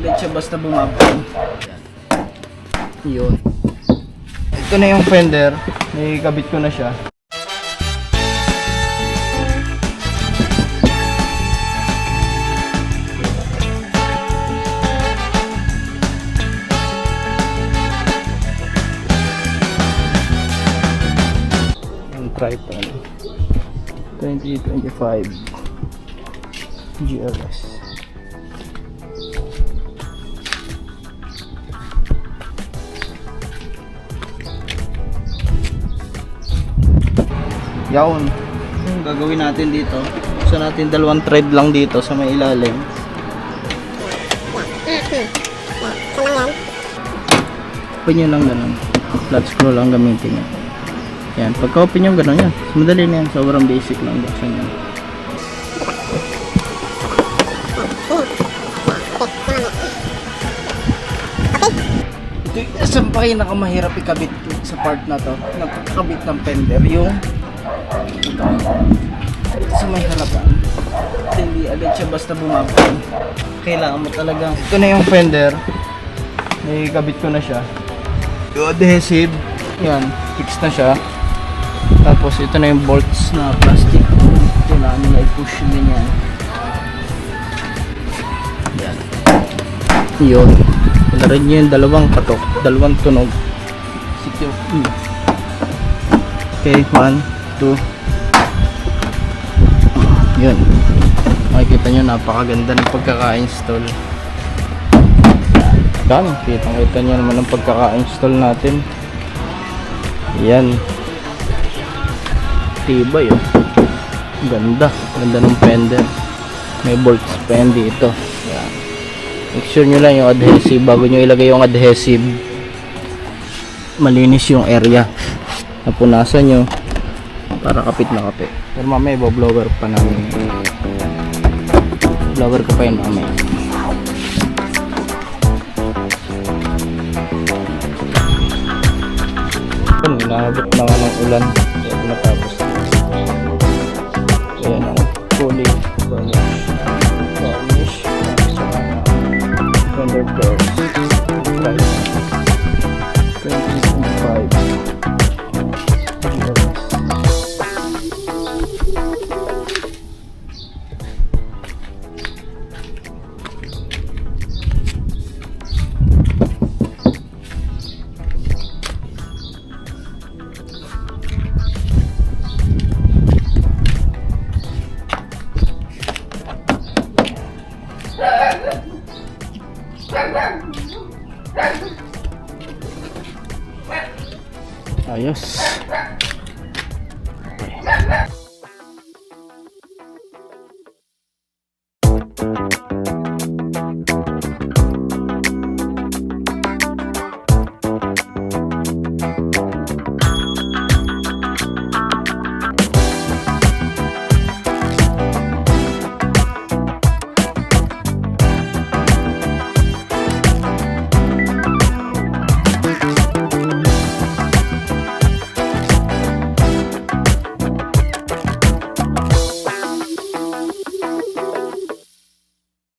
Hindi siya basta bumabang. Yun. Ito na yung fender. Nakikabit ko na siya. Yung Triton 2025 GLS. Yawn. Yung gagawin natin dito, gusto natin dalawang thread lang dito sa may ilalim. Open nyo lang ganun. Flat screw lang gamitin nyo. Yan, pagka open nyo ganun yan. Madali na yan, sobrang basic lang. Buksan yan. Ito yung isang pinakamahirap ikabit sa part na to. Nagkakabit ng fender yung sa may harapan. Hindi agad siya basta bumabang. Kailangan mo talaga. Ito na yung fender. Nakikabit ko na siya. Yung adhesive. Yan. Fix na siya. Tapos ito na yung bolts na plastic. Kailangan nila i-push din yan. Yan. Yun. Ilarin nyo yung dalawang katok. Dalawang tunog. Secure. Okay. 1, 2. Yun. Makikita nyo napakaganda ng pagkaka-install. Yan. Kita nyo naman ang pagkaka-install natin. Yan. Tibay oh. Ganda. Ganda ng fender. May bolts pa yan dito. Yan. Make sure nyo lang yung adhesive. Bago nyo ilagay yung adhesive, malinis yung area. Napunasan nyo para kapit na kapit. Pero mamaya i-blower pa namin. Blower ko pa yun mamaya. Inaabot na nga ng ulan. Kaya natapos. Ayan ang fully varnish. Varnish. Fender doors. 2025. Ayos. Okay.